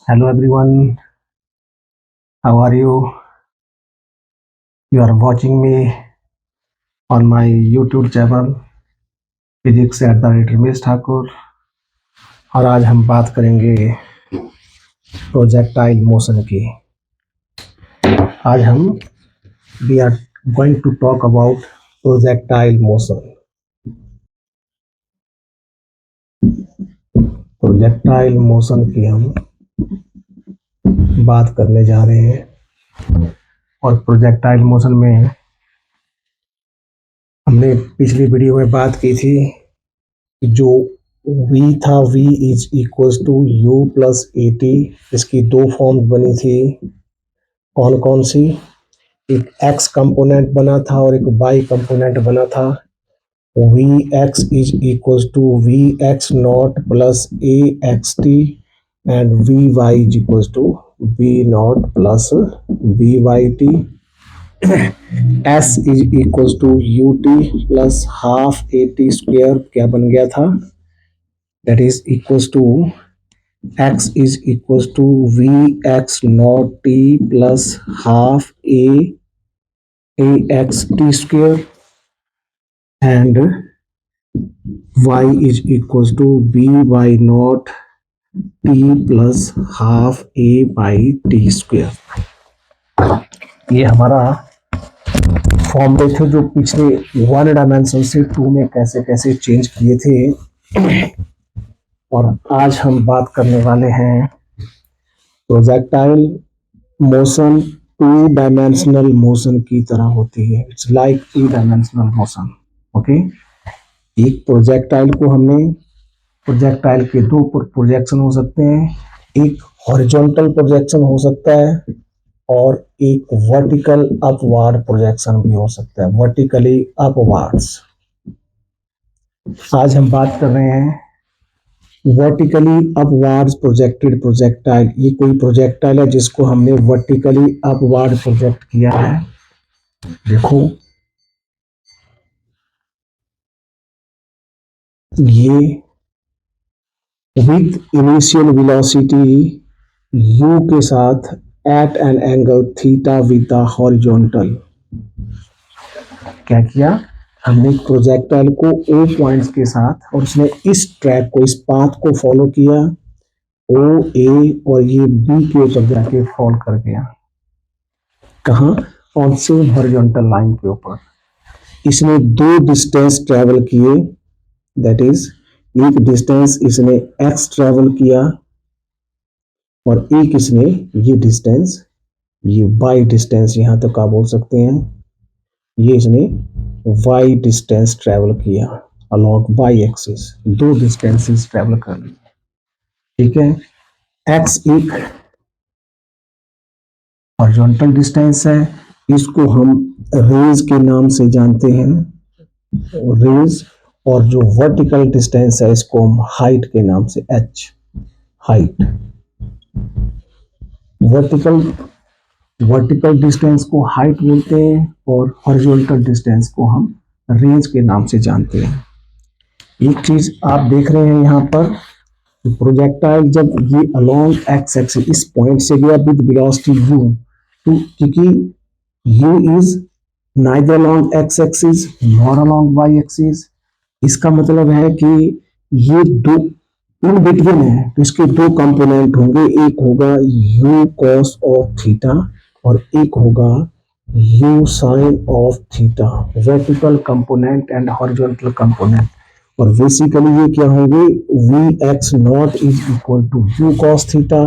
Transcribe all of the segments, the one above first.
Hello everyone, how are you? You are watching me on my YouTube channel physics at the rate Ramesh Thakur और आज हम बात करेंगे projectile motion की। आज हम we are going to talk about projectile motion. Projectile motion की हम बात करने जा रहे हैं और प्रोजेक्टाइल मोशन में हमने पिछली वीडियो में बात की थी कि जो v था v is equals to u plus a t. इसकी दो फॉर्म बनी थी, कौन कौन सी? एक x कंपोनेंट बना था और एक y कंपोनेंट बना था। V x is equals to v x not plus a x t and v y is equals to v not plus v y t. s is equals to u t plus half a t square क्या बन गया था? That is equals to x is equals to vx naught t plus half ax t square and y is equals to by naught t plus half a by t square। ये हमारा form में थे जो पिछले one dimension से to में कैसे कैसे चेंज किए थे। और आज हम बात करने वाले हैं projectile motion two dimensional motion की तरह होती है। It's like three dimensional motion. Okay, एक प्रोजेक्टाइल को हमने प्रोजेक्टाइल के दो प्रोजेक्शन हो सकते हैं, एक हॉरिजॉन्टल प्रोजेक्शन हो सकता है और एक वर्टिकल अपवार्ड प्रोजेक्शन भी हो सकता है, वर्टिकली अपवार्ड्स। आज हम बात कर रहे हैं वर्टिकली अपवार्ड्स प्रोजेक्टेड प्रोजेक्टाइल। ये कोई प्रोजेक्टाइल है जिसको हमने वर्टिकली अपवार्ड प्रोजेक्ट किया है। देखो ये विद इनिशियल वेलोसिटी u के साथ at an angle theta with the horizontal. क्या किया हमने? प्रोजेक्टाइल को ओ पॉइंट्स के साथ और उसने इस ट्रैक को, इस पाथ को फॉलो किया, ओ ए और ये बी के ऊपर जाके फॉल कर गया। कहाँ? ऑन सेम हॉरिजॉन्टल लाइन के ऊपर। इसने दो डिस्टेंस ट्रेवल किए, दैट इज एक डिस्टेंस इसने एक्स ट्रेवल किया और एक इसने ये डिस्टेंस, ये वाई डिस्टेंस यहां तक आप बोल सकते हैं, ये इसने y डिस्टेंस ट्रेवल किया अलॉन्ग y एक्सिस। दो डिस्टेंसेस ट्रेवल कर ली, ठीक है। x एक हॉरिजॉन्टल डिस्टेंस है, इसको हम रेज के नाम से जानते हैं, रेज। और जो वर्टिकल डिस्टेंस है इसको हम हाइट के नाम से, h हाइट। वर्टिकल डिस्टेंस को हाइट बोलते हैं और हॉरिजॉन्टल डिस्टेंस को हम रेंज के नाम से जानते हैं। एक चीज आप देख रहे हैं यहाँ पर, प्रोजेक्टाइल जब ये अलोंग एक्स एक्सिस इस पॉइंट से गया विद वेलोसिटी u, तो क्योंकि u is neither along x axis nor along y axis, इसका मतलब है कि ये दो इन बिटवीन है, तो इसके दो कंपोनेंट होंगे, एक होगा u cos ऑफ थीटा और एक होगा u sin of theta, vertical component and horizontal component. और बेसिकली ये क्या होंगे? V x not is equal to u cos theta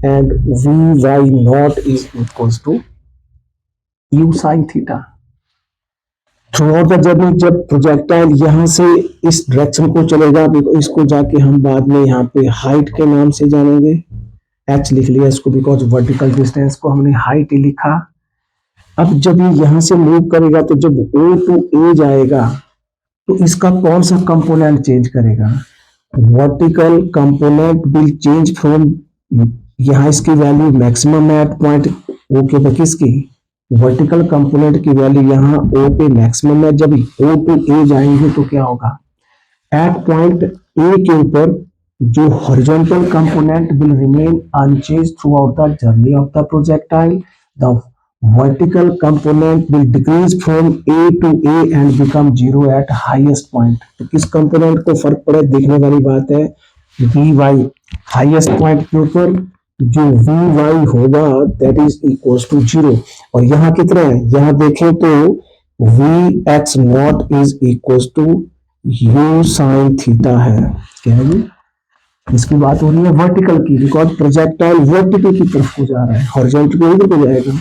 and v y not is equal to u sin theta. Throughout the journey जब projectile यहाँ से इस direction को चलेगा, इसको जाके हम बाद में यहाँ पे हाइट के नाम से जानेंगे, h लिख लिया इसको, बिकॉज वर्टिकल डिस्टेंस को हमने हाइट ही लिखा। अब जब ये यहाँ से मूव करेगा तो जब O टू A जाएगा तो इसका कौन सा कंपोनेंट चेंज करेगा? Vertical component will change from, यहाँ इसकी वैल्यू मैक्सिमम है एट पॉइंट O के पर, किसकी? वर्टिकल कंपोनेंट की वैल्यू यहाँ O पे मैक्सिमम है। जब O टू A जाएंगे तो क्या होगा? एट पॉइंट A के ऊपर जो horizontal component will remain unchange throughout the journey of the projectile, the vertical component will decrease from A to A and become zero at highest point। तो किस component को फर्क पड़े देखने वाली बात है, वी वाई हाईएस्ट पॉइंट के ऊपर जो वी वाई होगा that is equal to zero. और यहाँ कितना है, यहाँ देखें तो v x not is equal to u sine theta है। क्या है जी, इसकी बात हो रही है वर्टिकल की, बिकॉज प्रोजेक्टाइल वर्टिकल की तरफ को जा रहा है, हॉरिजॉन्टल को इधर को जाएगा।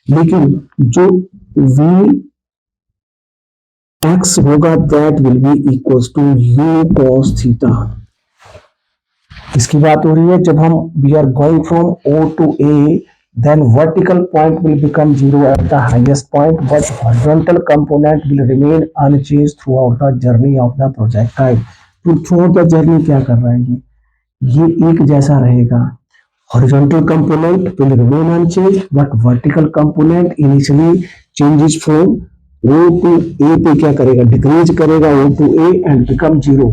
लेकिन जो वी एक्स होगा that will be equal to u cos theta. इसकी बात हो रही है जब हम we are going from O to A then vertical point will become zero at the highest point but horizontal component will remain unchanged throughout the journey of the projectile। तो throughout the journey क्या कर रहा है ये एक जैसा रहेगा। horizontal component will remain unchanged but vertical component initially changes from O to A पे क्या करेगा, डिक्रीज करेगा O to A and become zero।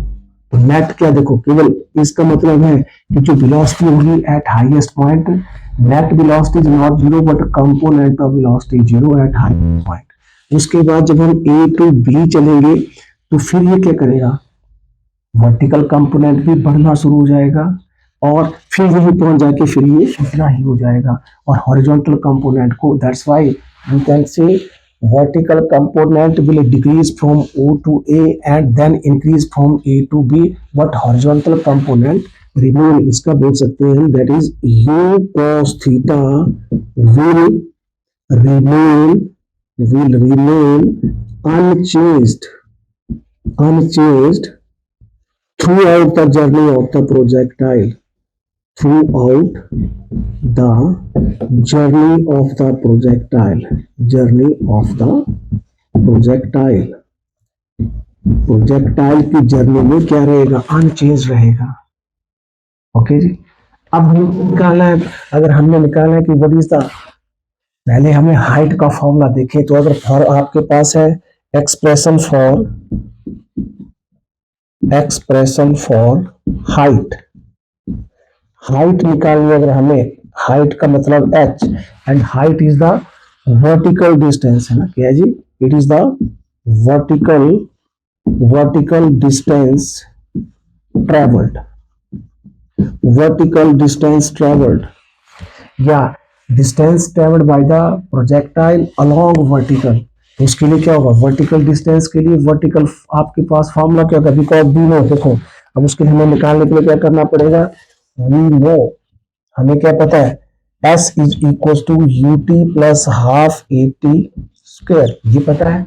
तो नेट क्या देखो, केवल इसका मतलब है कि जो वेलोसिटी होगी eight highest point, net velocity is not zero but component of velocity zero eight highest point. उसके बाद जब हम ए टू बी चलेंगे तो फिर ये क्या करेगा, वर्टिकल कंपोनेंट भी बढ़ना शुरू हो जाएगा और फिर यही पहुंच जाके फिर ये इतना ही हो जाएगा। और हॉरिजॉन्टल कंपोनेंट को that's why we can say vertical component will decrease from O to A and then increase from A to B but horizontal component remain। इसका बोल सकते हैं हम that is U cos theta will remain unchanged throughout the journey of the projectile, throughout the journey of the projectile की journey में क्या रहेगा, unchange रहेगा। ओके जी, अब हमें निकालना है, अगर हमने निकालना है कि व्हाट इज द, पहले हमें हाइट का फॉर्मूला देखें। तो अगर आपके पास है एक्सप्रेशन फॉर हाइट निकालनी, अगर हमें हाइट का मतलब h and height is the vertical distance है ना, क्या है जी, it is the vertical distance travelled या distance travelled by the projectile along vertical. तो उसके लिए क्या होगा, वर्टिकल डिस्टेंस के लिए वर्टिकल आपके पास फॉर्मूला क्या होगा, बिकॉज वी नो, देखो अब उसके लिए हमें निकालने के लिए क्या करना पड़ेगा, वी नो, हमें क्या पता है S is equal to UT plus half AT square, ये पता है।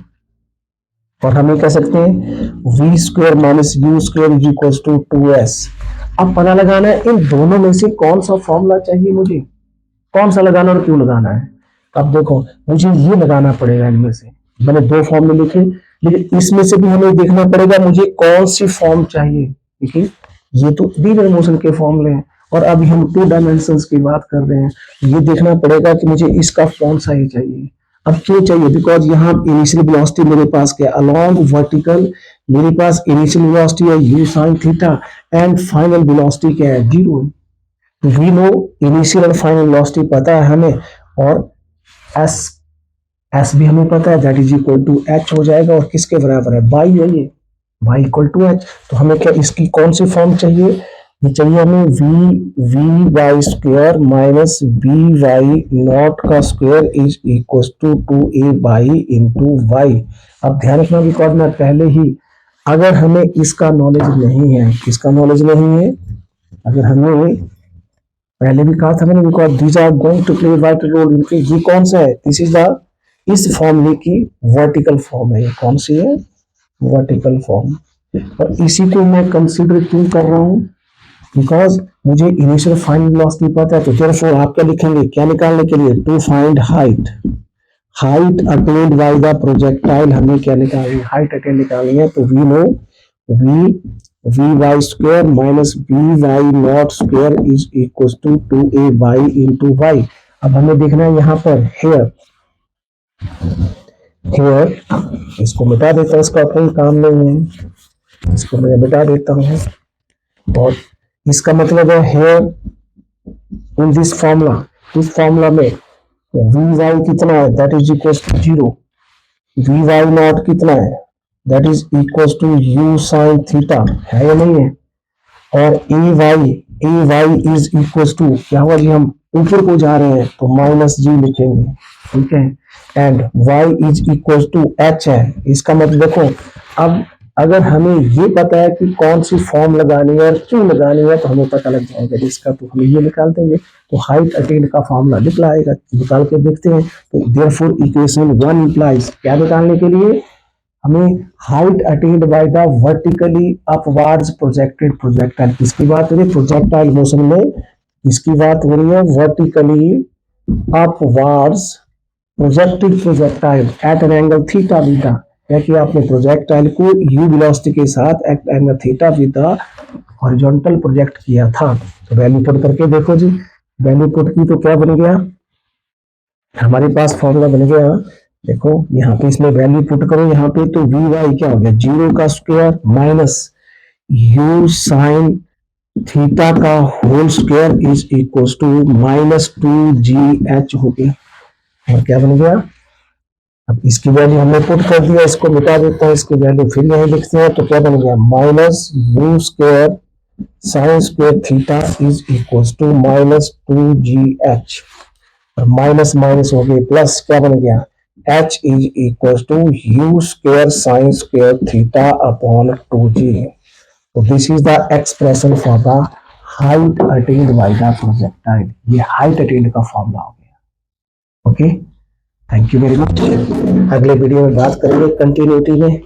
और हमें कह सकते हैं V square minus U square is equal to 2S। अब पता लगाना है इन दोनों में से कौन सा फॉर्मूला चाहिए मुझे, कौन सा लगाना और क्यों लगाना है। अब देखो मुझे ये लगाना पड़ेगा, इनमें से मैंने दो फॉर्मूले लिखे, लेकिन इसमें से भी हमें देखना पड़ेगा मुझे कौन सी फॉर्म चाहिए, देखिए ये तो लीनियर मोशन के फॉर्मूले हैं और अभी हम टू डायमेंशंस की बात कर रहे हैं। ये देखना पड़ेगा कि मुझे इसका कौन सा ही चाहिए। अब क्यों चाहिए, बिकॉज यहाँ इनिशियल वेलोसिटी मेरे पास क्या, अलोंग वर्टिकल मेरे पास इनिशियल वेलोसिटी है u sin theta and final velocity क्या है, जीरो। वी नो इनिशियल और फाइनल वेलोसिटी पता है हमें, और एस भी हमें पता है, that is equal to H हो जाएगा, और किसके बराबर है, बाई है ये, बाई इक्वल टू एच। तो हमें क्या इसकी कौन सी फॉर्म चाहिए, ये चाहिए हमें v y square minus b y naught का square is equal to 2a by into y. अब ध्यान रखना बिकॉज मैं पहले ही, अगर हमें इसका नॉलेज नहीं है, किसका नॉलेज नहीं है, अगर हमें पहले भी कहा था मैंने, because these are going to play vital role, इनके ये कौन सा है, दिस इज द, इस फॉर्मूले की वर्टिकल फॉर्म है, ये कौन सी है, वर्टिकल फॉर्म। और इसी को मैं कंसीडर क्यों कर रहा हूं, बिकॉज मुझे इनिशियल फाइनल वेलोसिटी पता है। तो देयरफॉर आप क्या लिखेंगे, क्या निकालने के लिए, to find height attained by the projectile, हमें क्या निकालनी है, हाइट अटेन निकालनी है। तो we know v y square minus b y not square is equal to 2a by into y. अब हमें देखना है यहाँ पर हेयर इसको मिटा देता हूँ, इसका कोई काम नहीं है, इसको मैं मिटा देता हूँ। और इसका मतलब है here in this formula, इस फॉर्मूला में वी वाई कितना है, that is equal to zero, v y not कितना है, that is equal to u sine theta, है या नहीं है। और a y is equal to क्या हुआ जी, हम ऊपर को जा रहे हैं तो माइनस जी लिखेंगे, ठीक है। एंड y इज इक्वल टू एच है, इसका मतलब देखो, अब अगर हमें ये पता है कि कौन सी फॉर्म लगानी है और क्यों लगानी है तो हमें पता लग जाएगा इसका, तो हम ये निकाल देंगे। तो हाइट अटेन्ड का फॉर्मूला निकलाएगा, निकाल के देखते हैं। तो देयरफॉर इक्वेशन 1 इंप्लाइज क्या निकालने के लिए, हमें height attained by the vertically upwards projected projectile, किसकी बात हो रही है, प्रोजेक्टाइल मोशन में इसकी बात हो रही है, vertically upwards projected projectile at an angle theta beta, है कि आपने प्रोजेक्टाइल को यू वेलोसिटी के साथ at angle theta beta horizontal project किया था। तो वैल्यू पुट करके देखो जी, वैल्यू पुट की तो क्या बन गया, हमारे पास फॉर्मूला बन गया, देखो यहाँ पे इसमें वैल्यू पुट करो यहाँ पे, तो वी वाई क्या हो गया, जीरो का square minus u sine theta का whole square is equal to minus 2gh हो गया। और क्या बन गया, अब इसकी वैल्यू हमने पुट कर दिया, इसको मिटा देता है, इसकी वैल्यू फिर यहीं लिखते हैं, तो क्या बन गया, minus u square sine square theta is equal to minus 2gh, और माइनस माइनस हो गए प्लस, क्या बन गया, h is equal to u square sine square theta upon 2g। तो this is the expression for the height attained by the projectile, ये height attained का formula हो गया। Okay, thank you very much. अगले video में बात करेंगे continuity में।